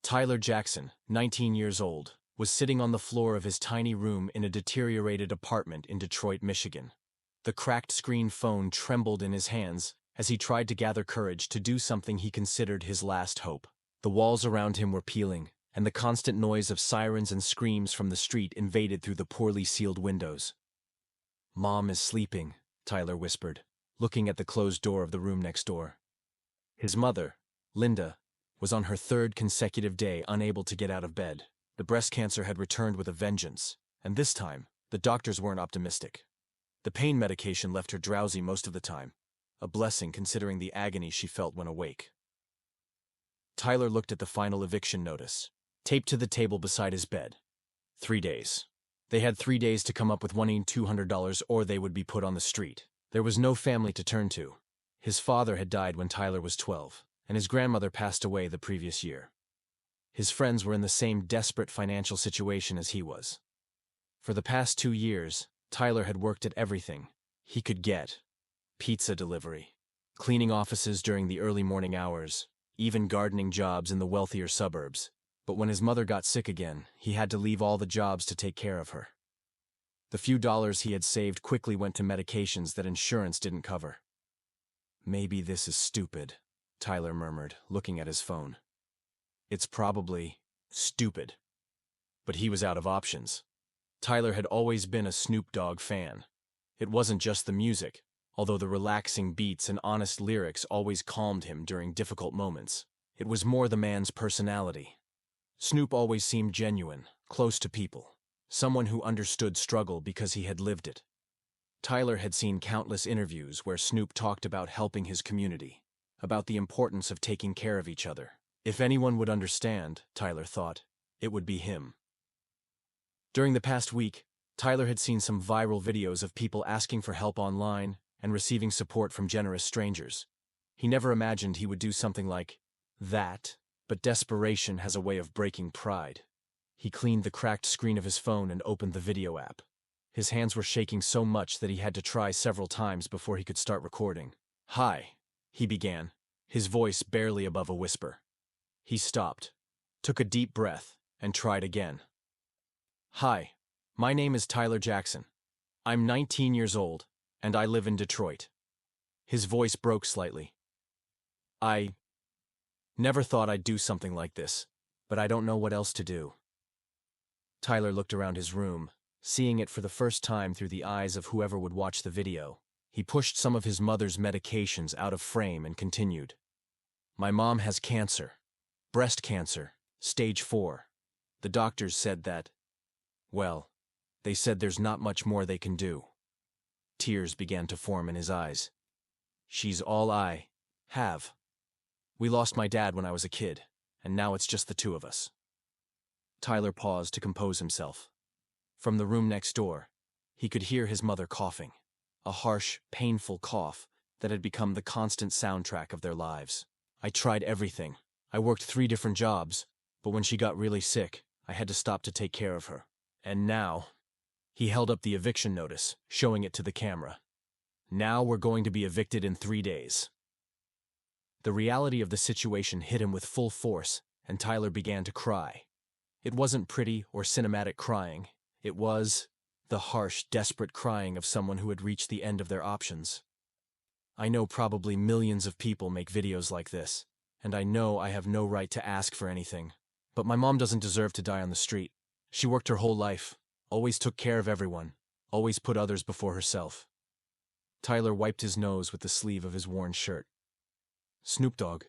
Tyler Jackson, 19 years old, was sitting on the floor of his tiny room in a deteriorated apartment in Detroit, Michigan. The cracked screen phone trembled in his hands as he tried to gather courage to do something he considered his last hope. The walls around him were peeling, and the constant noise of sirens and screams from the street invaded through the poorly sealed windows. "Mom is sleeping," Tyler whispered, looking at the closed door of the room next door. His mother, Linda, was on her third consecutive day unable to get out of bed. The breast cancer had returned with a vengeance, and this time, the doctors weren't optimistic. The pain medication left her drowsy most of the time, a blessing considering the agony she felt when awake. Tyler looked at the final eviction notice, taped to the table beside his bed. 3 days. They had 3 days to come up with $1,200 or they would be put on the street. There was no family to turn to. His father had died when Tyler was 12, and his grandmother passed away the previous year. His friends were in the same desperate financial situation as he was. For the past 2 years, Tyler had worked at everything he could get: pizza delivery, cleaning offices during the early morning hours, even gardening jobs in the wealthier suburbs. But when his mother got sick again, he had to leave all the jobs to take care of her. The few dollars he had saved quickly went to medications that insurance didn't cover. "Maybe this is stupid," Tyler murmured, looking at his phone. "It's probably stupid." But he was out of options. Tyler had always been a Snoop Dogg fan. It wasn't just the music, although the relaxing beats and honest lyrics always calmed him during difficult moments. It was more the man's personality. Snoop always seemed genuine, close to people, someone who understood struggle because he had lived it. Tyler had seen countless interviews where Snoop talked about helping his community, about the importance of taking care of each other. If anyone would understand, Tyler thought, it would be him. During the past week, Tyler had seen some viral videos of people asking for help online and receiving support from generous strangers. He never imagined he would do something like that, but desperation has a way of breaking pride. He cleaned the cracked screen of his phone and opened the video app. His hands were shaking so much that he had to try several times before he could start recording. "Hi," he began, his voice barely above a whisper. He stopped, took a deep breath, and tried again. "Hi, my name is Tyler Jackson. I'm 19 years old, and I live in Detroit." His voice broke slightly. "I never thought I'd do something like this, but I don't know what else to do." Tyler looked around his room, seeing it for the first time through the eyes of whoever would watch the video. He pushed some of his mother's medications out of frame and continued. "My mom has cancer. Breast cancer, stage 4. The doctors said that, well, they said there's not much more they can do." Tears began to form in his eyes. "She's all I have. We lost my dad when I was a kid, and now it's just the two of us." Tyler paused to compose himself. From the room next door, he could hear his mother coughing, a harsh, painful cough that had become the constant soundtrack of their lives. "I tried everything. I worked 3 different jobs, but when she got really sick, I had to stop to take care of her. And now," he held up the eviction notice, showing it to the camera. "Now we're going to be evicted in 3 days." The reality of the situation hit him with full force, and Tyler began to cry. It wasn't pretty or cinematic crying. It was the harsh, desperate crying of someone who had reached the end of their options. "I know probably millions of people make videos like this, and I know I have no right to ask for anything. But my mom doesn't deserve to die on the street. She worked her whole life, always took care of everyone, always put others before herself." Tyler wiped his nose with the sleeve of his worn shirt. "Snoop Dogg,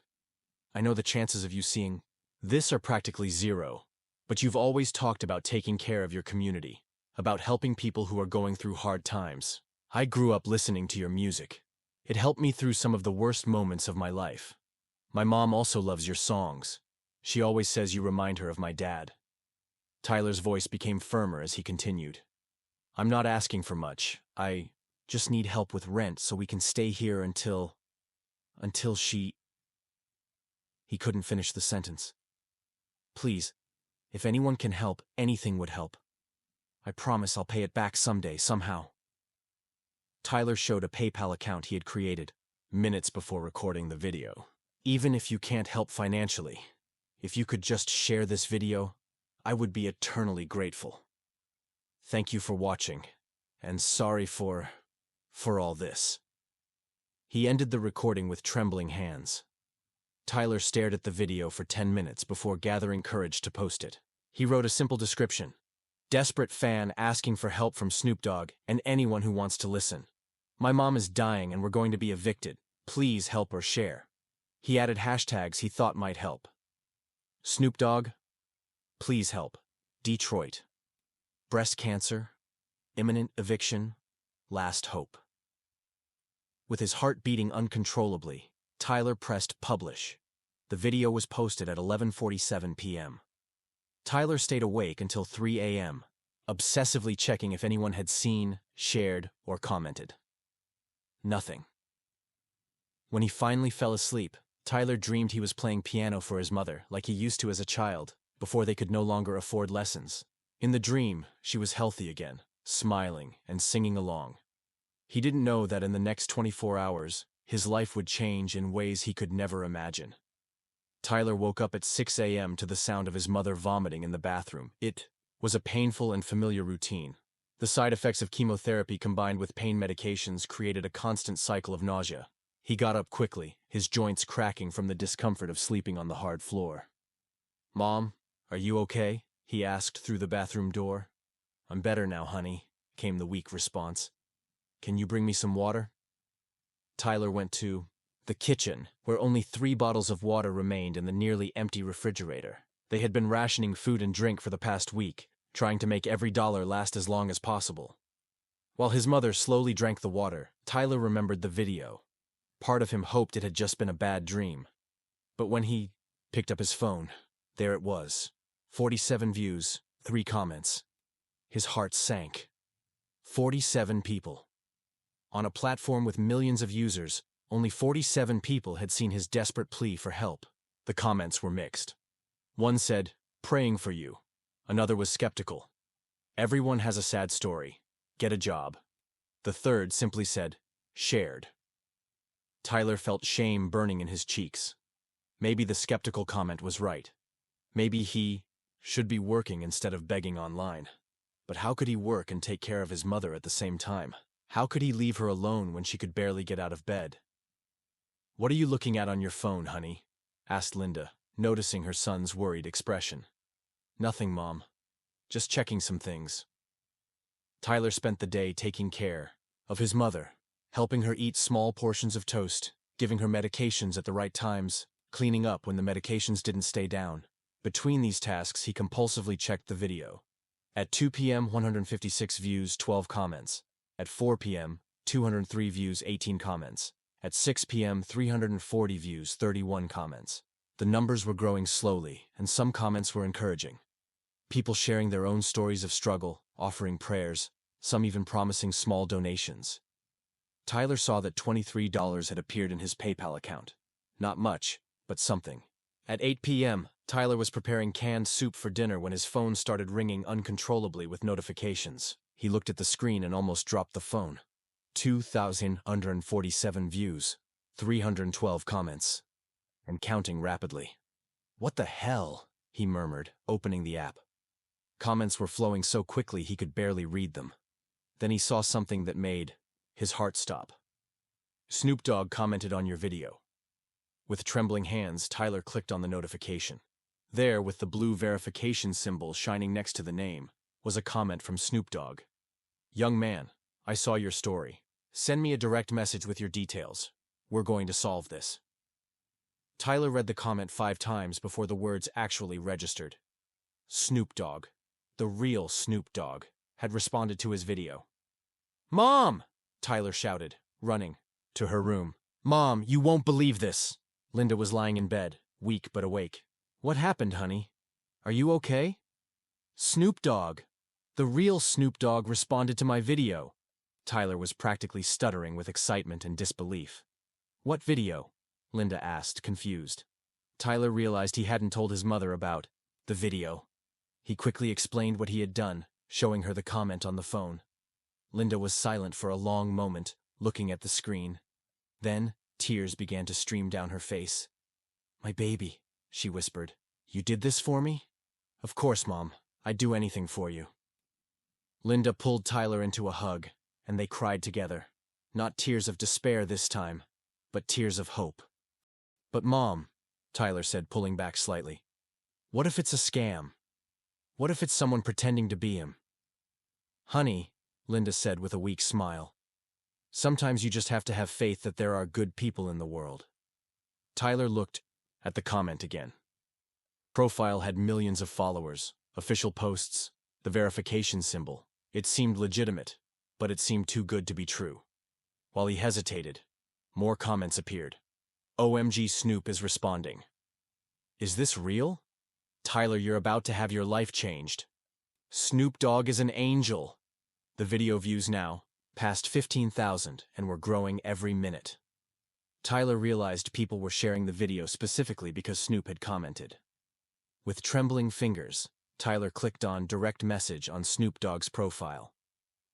I know the chances of you seeing this are practically zero, but you've always talked about taking care of your community, about helping people who are going through hard times. I grew up listening to your music. It helped me through some of the worst moments of my life. My mom also loves your songs. She always says you remind her of my dad." Tyler's voice became firmer as he continued. "I'm not asking for much. I just need help with rent so we can stay here until she—" He couldn't finish the sentence. "Please, if anyone can help, anything would help. I promise I'll pay it back someday, somehow." Tyler showed a PayPal account he had created minutes before recording the video. "Even if you can't help financially, If you could just share this video, I would be eternally grateful. Thank you for watching, and sorry for all this." He ended the recording with trembling hands. Tyler stared at the video for 10 minutes before gathering courage to post it. He wrote a simple description: "Desperate fan asking for help from Snoop Dogg and anyone who wants to listen. My mom is dying and we're going to be evicted. Please help or share." He added hashtags he thought might help. Snoop Dogg, please help. Detroit. Breast cancer, imminent eviction, last hope. With his heart beating uncontrollably, Tyler pressed publish. The video was posted at 11:47 p.m. Tyler stayed awake until 3 a.m., obsessively checking if anyone had seen, shared, or commented. Nothing. When he finally fell asleep, Tyler dreamed he was playing piano for his mother like he used to as a child, before they could no longer afford lessons. In the dream, she was healthy again, smiling and singing along. He didn't know that in the next 24 hours, his life would change in ways he could never imagine. Tyler woke up at 6 a.m. to the sound of his mother vomiting in the bathroom. It was a painful and familiar routine. The side effects of chemotherapy combined with pain medications created a constant cycle of nausea. He got up quickly, his joints cracking from the discomfort of sleeping on the hard floor. "Mom, are you okay?" he asked through the bathroom door. "I'm better now, honey," came the weak response. "Can you bring me some water?" Tyler went to the kitchen, where only 3 bottles of water remained in the nearly empty refrigerator. They had been rationing food and drink for the past week, trying to make every dollar last as long as possible. While his mother slowly drank the water, Tyler remembered the video. Part of him hoped it had just been a bad dream. But when he picked up his phone, there it was. 47 views, 3 comments. His heart sank. 47 people. On a platform with millions of users, only 47 people had seen his desperate plea for help. The comments were mixed. One said, "Praying for you." Another was skeptical. "Everyone has a sad story. Get a job." The third simply said, "Shared." Tyler felt shame burning in his cheeks. Maybe the skeptical comment was right. Maybe he should be working instead of begging online. But how could he work and take care of his mother at the same time? How could he leave her alone when she could barely get out of bed? "What are you looking at on your phone, honey?" asked Linda, noticing her son's worried expression. "Nothing, Mom. Just checking some things." Tyler spent the day taking care of his mother, helping her eat small portions of toast, giving her medications at the right times, cleaning up when the medications didn't stay down. Between these tasks, he compulsively checked the video. At 2 p.m., 156 views, 12 comments. At 4 p.m., 203 views, 18 comments. At 6 p.m., 340 views, 31 comments. The numbers were growing slowly, and some comments were encouraging. People sharing their own stories of struggle, offering prayers, some even promising small donations. Tyler saw that $23 had appeared in his PayPal account. Not much, but something. At 8 p.m., Tyler was preparing canned soup for dinner when his phone started ringing uncontrollably with notifications. He looked at the screen and almost dropped the phone. 2,147 views, 312 comments, and counting rapidly. "What the hell?" he murmured, opening the app. Comments were flowing so quickly he could barely read them. Then he saw something that made his heart stop. "Snoop Dogg commented on your video." With trembling hands, Tyler clicked on the notification. There, with the blue verification symbol shining next to the name, was a comment from Snoop Dogg. "Young man, I saw your story. Send me a direct message with your details. We're going to solve this." Tyler read the comment 5 times before the words actually registered. Snoop Dogg, the real Snoop Dogg, had responded to his video. "Mom!" Tyler shouted, running to her room. "Mom, you won't believe this!" Linda was lying in bed, weak but awake. "What happened, honey? Are you okay?" "Snoop Dogg, the real Snoop Dogg, responded to my video." Tyler was practically stuttering with excitement and disbelief. "What video?" Linda asked, confused. Tyler realized he hadn't told his mother about the video. He quickly explained what he had done, showing her the comment on the phone. Linda was silent for a long moment, looking at the screen. Then, tears began to stream down her face. "My baby," she whispered. You did this for me? Of course, Mom. I'd do anything for you. Linda pulled Tyler into a hug, and they cried together. Not tears of despair this time, but tears of hope. But Mom, Tyler said, pulling back slightly. What if it's a scam? What if it's someone pretending to be him? Honey, Linda said with a weak smile. Sometimes you just have to have faith that there are good people in the world. Tyler looked at the comment again. Profile had millions of followers, official posts, the verification symbol. It seemed legitimate, but it seemed too good to be true. While he hesitated, more comments appeared. OMG, Snoop is responding. Is this real? Tyler, you're about to have your life changed. Snoop Dogg is an angel. The video views now passed 15,000 and were growing every minute. Tyler realized people were sharing the video specifically because Snoop had commented. With trembling fingers, Tyler clicked on Direct Message on Snoop Dogg's profile.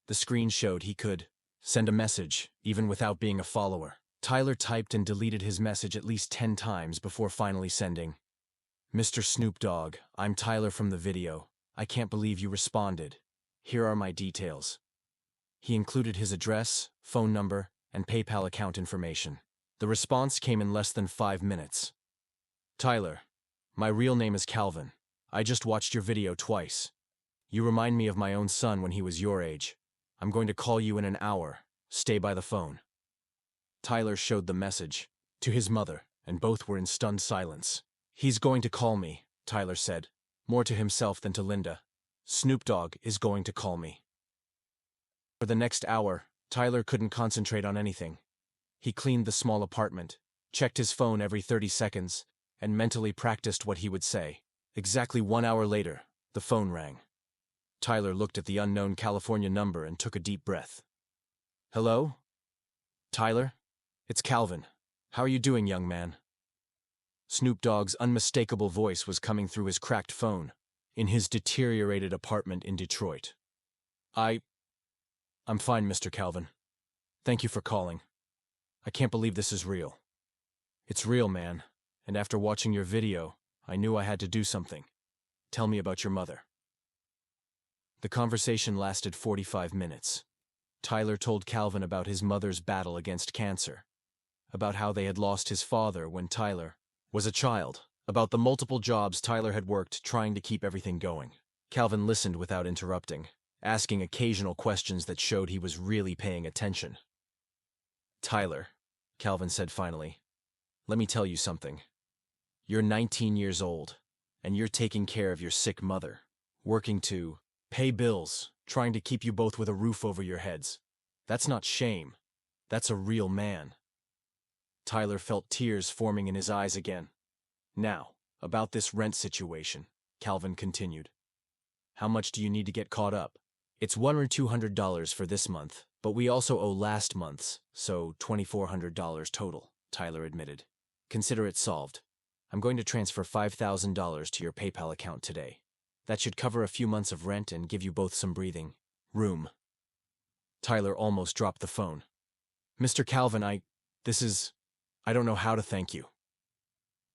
The screen showed he could send a message, even without being a follower. Tyler typed and deleted his message at least 10 times before finally sending. Mr. Snoop Dogg, I'm Tyler from the video. I can't believe you responded. Here are my details. He included his address, phone number, and PayPal account information. The response came in less than 5 minutes. Tyler, my real name is Calvin. I just watched your video twice. You remind me of my own son when he was your age. I'm going to call you in an hour. Stay by the phone. Tyler showed the message to his mother, and both were in stunned silence. He's going to call me, Tyler said, more to himself than to Linda. Snoop Dogg is going to call me. For the next hour, Tyler couldn't concentrate on anything. He cleaned the small apartment, checked his phone every 30 seconds, and mentally practiced what he would say. Exactly 1 hour later, the phone rang. Tyler looked at the unknown California number and took a deep breath. Hello? Tyler? It's Calvin. How are you doing, young man? Snoop Dogg's unmistakable voice was coming through his cracked phone, in his deteriorated apartment in Detroit. I'm fine, Mr. Calvin. Thank you for calling. I can't believe this is real. It's real, man, and after watching your video, I knew I had to do something. Tell me about your mother. The conversation lasted 45 minutes. Tyler told Calvin about his mother's battle against cancer, about how they had lost his father when Tyler was a child, about the multiple jobs Tyler had worked trying to keep everything going. Calvin listened without interrupting, asking occasional questions that showed he was really paying attention. Tyler, Calvin said finally, let me tell you something. You're 19 years old, and you're taking care of your sick mother, working to pay bills, trying to keep you both with a roof over your heads. That's not shame. That's a real man. Tyler felt tears forming in his eyes again. Now, about this rent situation, Calvin continued. How much do you need to get caught up? It's $100 or $200 for this month, but we also owe last month's, so $2,400 total, Tyler admitted. Consider it solved. I'm going to transfer $5,000 to your PayPal account today. That should cover a few months of rent and give you both some breathing room. Tyler almost dropped the phone. Mr. Calvin, I don't know how to thank you.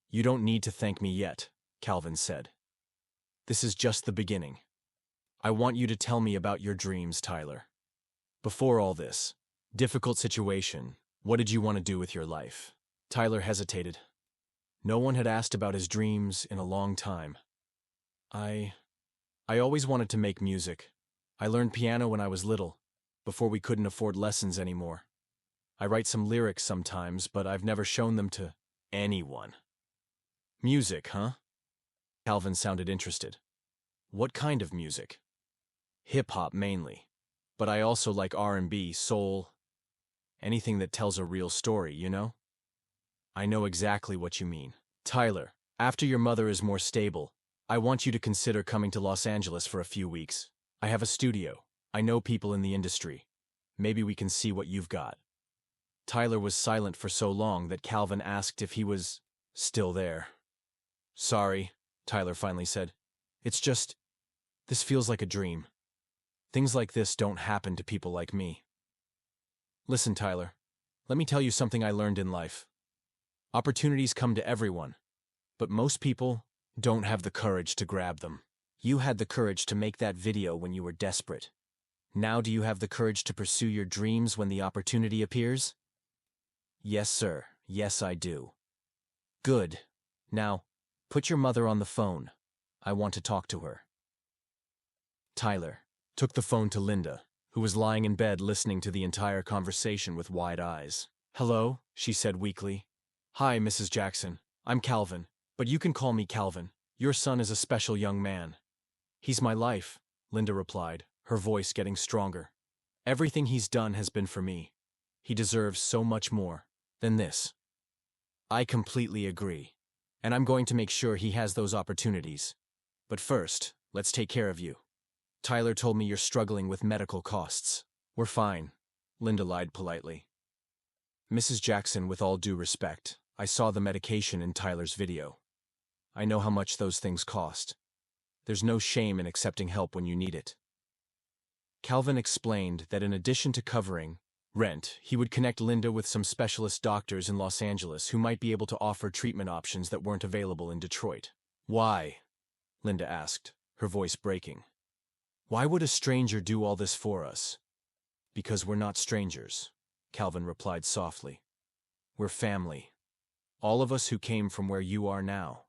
You don't need to thank me yet, Calvin said. This is just the beginning. I want you to tell me about your dreams, Tyler. Before all this difficult situation, what did you want to do with your life? Tyler hesitated. No one had asked about his dreams in a long time. I always wanted to make music. I learned piano when I was little, before we couldn't afford lessons anymore. I write some lyrics sometimes, but I've never shown them to anyone. Music, huh? Calvin sounded interested. What kind of music? Hip-hop mainly, but I also like R&B, soul, anything that tells a real story, you know? I know exactly what you mean. Tyler, after your mother is more stable, I want you to consider coming to Los Angeles for a few weeks. I have a studio. I know people in the industry. Maybe we can see what you've got. Tyler was silent for so long that Calvin asked if he was still there. Sorry, Tyler finally said. It's just, this feels like a dream. Things like this don't happen to people like me. Listen, Tyler, let me tell you something I learned in life. Opportunities come to everyone, but most people don't have the courage to grab them. You had the courage to make that video when you were desperate. Now do you have the courage to pursue your dreams when the opportunity appears? Yes, sir. Yes, I do. Good. Now, put your mother on the phone. I want to talk to her. Tyler took the phone to Linda, who was lying in bed listening to the entire conversation with wide eyes. Hello, she said weakly. Hi, Mrs. Jackson. I'm Calvin, but you can call me Calvin. Your son is a special young man. He's my life, Linda replied, her voice getting stronger. Everything he's done has been for me. He deserves so much more than this. I completely agree, and I'm going to make sure he has those opportunities. But first, let's take care of you. Tyler told me you're struggling with medical costs. We're fine, Linda lied politely. Mrs. Jackson, with all due respect, I saw the medication in Tyler's video. I know how much those things cost. There's no shame in accepting help when you need it. Calvin explained that in addition to covering rent, he would connect Linda with some specialist doctors in Los Angeles who might be able to offer treatment options that weren't available in Detroit. Why? Linda asked, her voice breaking. Why would a stranger do all this for us? Because we're not strangers, Calvin replied softly. We're family. All of us who came from where you are now.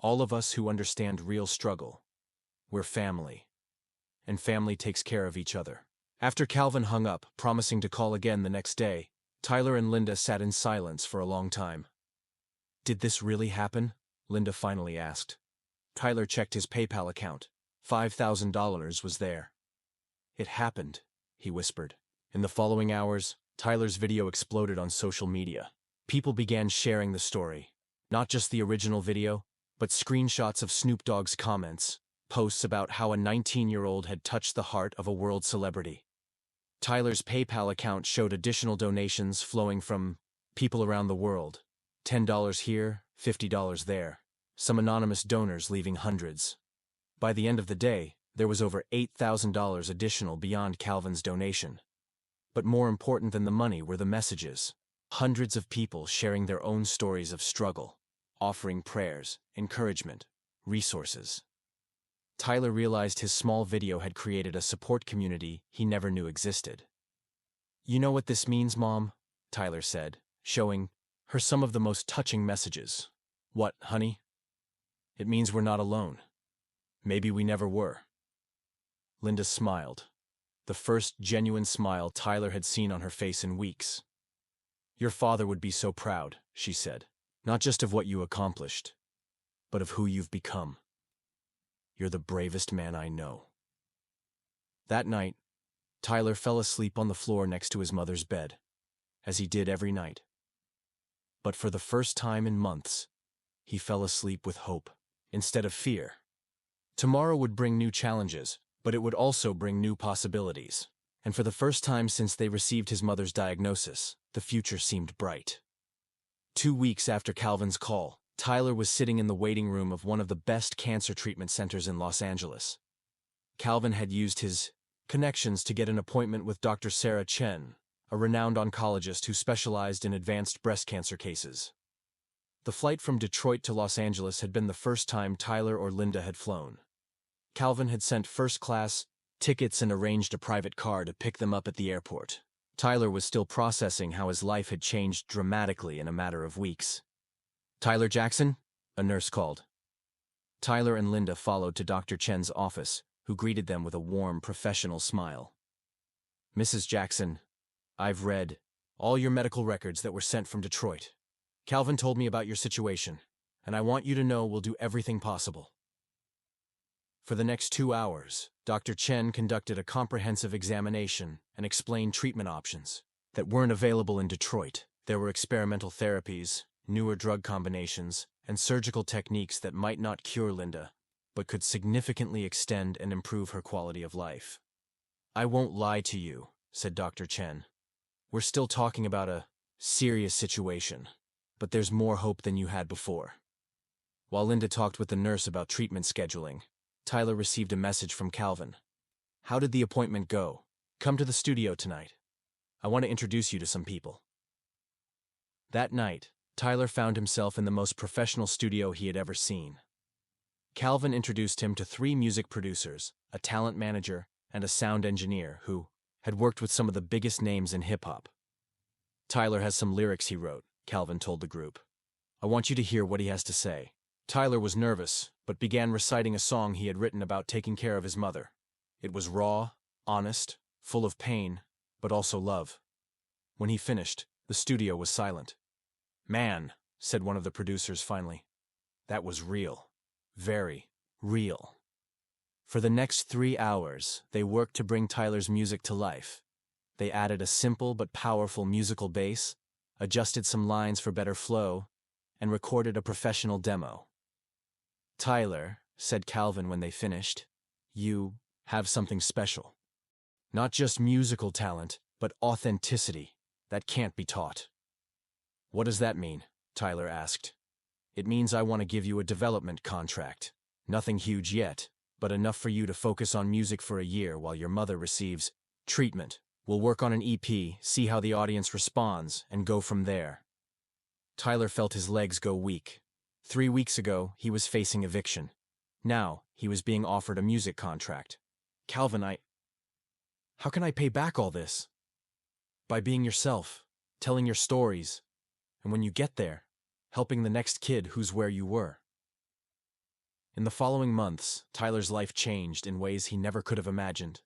All of us who understand real struggle. We're family. And family takes care of each other. After Calvin hung up, promising to call again the next day, Tyler and Linda sat in silence for a long time. Did this really happen? Linda finally asked. Tyler checked his PayPal account. $5,000 was there. It happened, he whispered. In the following hours, Tyler's video exploded on social media. People began sharing the story. Not just the original video, but screenshots of Snoop Dogg's comments, posts about how a 19-year-old had touched the heart of a world celebrity. Tyler's PayPal account showed additional donations flowing from people around the world. $10 here, $50 there. Some anonymous donors leaving hundreds. By the end of the day, there was over $8,000 additional beyond Calvin's donation. But more important than the money were the messages. Hundreds of people sharing their own stories of struggle, offering prayers, encouragement, resources. Tyler realized his small video had created a support community he never knew existed. You know what this means, Mom? Tyler said, showing her some of the most touching messages. What, honey? It means we're not alone. Maybe we never were. Linda smiled, the first genuine smile Tyler had seen on her face in weeks. Your father would be so proud, she said, not just of what you accomplished, but of who you've become. You're the bravest man I know. That night, Tyler fell asleep on the floor next to his mother's bed, as he did every night. But for the first time in months, he fell asleep with hope, instead of fear. Tomorrow would bring new challenges, but it would also bring new possibilities. And for the first time since they received his mother's diagnosis, the future seemed bright. 2 weeks after Calvin's call, Tyler was sitting in the waiting room of one of the best cancer treatment centers in Los Angeles. Calvin had used his connections to get an appointment with Dr. Sarah Chen, a renowned oncologist who specialized in advanced breast cancer cases. The flight from Detroit to Los Angeles had been the first time Tyler or Linda had flown. Calvin had sent first-class tickets and arranged a private car to pick them up at the airport. Tyler was still processing how his life had changed dramatically in a matter of weeks. Tyler Jackson? A nurse called. Tyler and Linda followed to Dr. Chen's office, who greeted them with a warm, professional smile. Mrs. Jackson, I've read all your medical records that were sent from Detroit. Calvin told me about your situation, and I want you to know we'll do everything possible. For the next 2 hours, Dr. Chen conducted a comprehensive examination and explained treatment options that weren't available in Detroit. There were experimental therapies, newer drug combinations, and surgical techniques that might not cure Linda, but could significantly extend and improve her quality of life. I won't lie to you, said Dr. Chen. We're still talking about a serious situation, but there's more hope than you had before. While Linda talked with the nurse about treatment scheduling, Tyler received a message from Calvin. How did the appointment go? Come to the studio tonight. I want to introduce you to some people. That night, Tyler found himself in the most professional studio he had ever seen. Calvin introduced him to 3 music producers, a talent manager, and a sound engineer who had worked with some of the biggest names in hip-hop. Tyler has some lyrics he wrote, Calvin told the group. I want you to hear what he has to say. Tyler was nervous, but began reciting a song he had written about taking care of his mother. It was raw, honest, full of pain, but also love. When he finished, the studio was silent. Man, said one of the producers finally, that was real. Very real. For the next 3 hours, they worked to bring Tyler's music to life. They added a simple but powerful musical bass, adjusted some lines for better flow, and recorded a professional demo. Tyler, said Calvin when they finished, you have something special. Not just musical talent, but authenticity that can't be taught. What does that mean? Tyler asked. It means I want to give you a development contract. Nothing huge yet, but enough for you to focus on music for a year while your mother receives treatment. We'll work on an EP, see how the audience responds, and go from there. Tyler felt his legs go weak. 3 weeks ago, he was facing eviction. Now, he was being offered a music contract. Calvin, how can I pay back all this? By being yourself, telling your stories, and when you get there, helping the next kid who's where you were. In the following months, Tyler's life changed in ways he never could have imagined.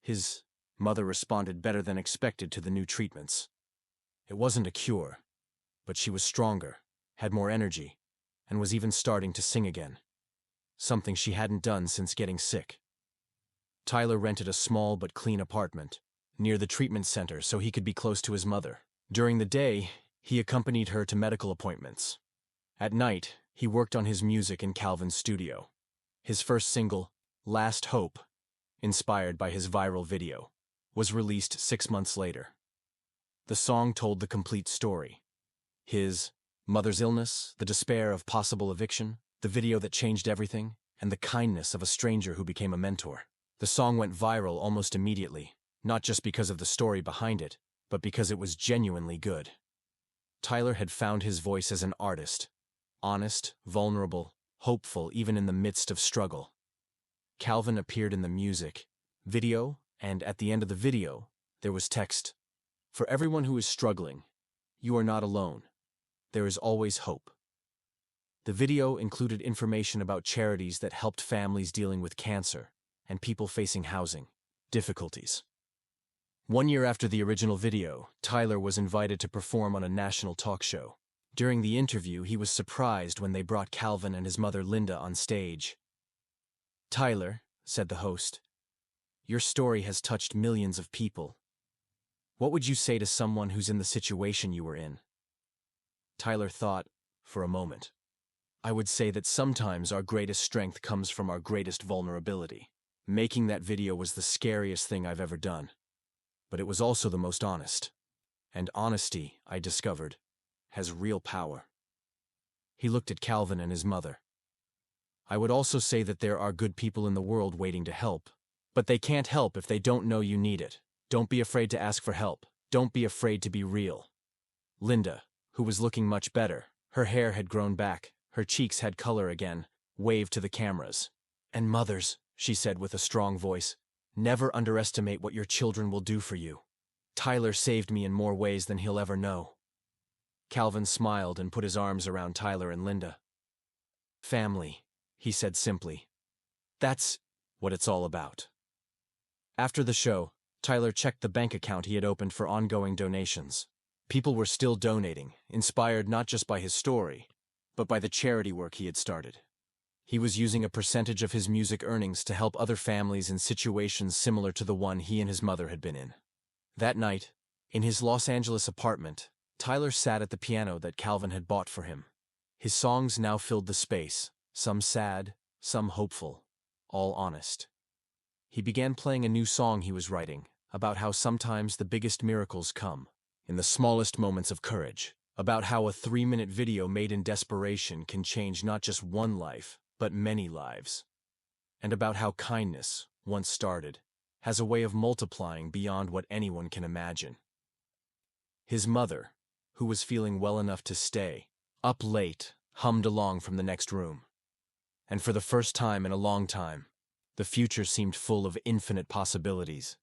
His mother responded better than expected to the new treatments. It wasn't a cure, but she was stronger, had more energy, and was even starting to sing again. Something she hadn't done since getting sick. Tyler rented a small but clean apartment near the treatment center so he could be close to his mother. During the day, he accompanied her to medical appointments. At night, he worked on his music in Calvin's studio. His first single, Last Hope, inspired by his viral video, was released 6 months later. The song told the complete story. His mother's illness, the despair of possible eviction, the video that changed everything, and the kindness of a stranger who became a mentor. The song went viral almost immediately, not just because of the story behind it, but because it was genuinely good. Tyler had found his voice as an artist, honest, vulnerable, hopeful even in the midst of struggle. Calvin appeared in the music video, and at the end of the video, there was text. For everyone who is struggling, you are not alone. There is always hope. The video included information about charities that helped families dealing with cancer and people facing housing difficulties. 1 year after the original video, Tyler was invited to perform on a national talk show. During the interview, he was surprised when they brought Calvin and his mother Linda on stage. Tyler, said the host, your story has touched millions of people. What would you say to someone who's in the situation you were in? Tyler thought for a moment. I would say that sometimes our greatest strength comes from our greatest vulnerability. Making that video was the scariest thing I've ever done. But it was also the most honest. And honesty, I discovered, has real power. He looked at Calvin and his mother. I would also say that there are good people in the world waiting to help, but they can't help if they don't know you need it. Don't be afraid to ask for help. Don't be afraid to be real. Linda, who was looking much better, her hair had grown back, her cheeks had color again, waved to the cameras. And mothers, she said with a strong voice, never underestimate what your children will do for you. Tyler saved me in more ways than he'll ever know. Calvin smiled and put his arms around Tyler and Linda. Family, he said simply. That's what it's all about. After the show, Tyler checked the bank account he had opened for ongoing donations. People were still donating, inspired not just by his story, but by the charity work he had started. He was using a percentage of his music earnings to help other families in situations similar to the one he and his mother had been in. That night, in his Los Angeles apartment, Tyler sat at the piano that Calvin had bought for him. His songs now filled the space, some sad, some hopeful, all honest. He began playing a new song he was writing, about how sometimes the biggest miracles come in the smallest moments of courage, about how a 3-minute video made in desperation can change not just one life, but many lives, and about how kindness, once started, has a way of multiplying beyond what anyone can imagine. His mother, who was feeling well enough to stay up late, hummed along from the next room. And for the first time in a long time, the future seemed full of infinite possibilities.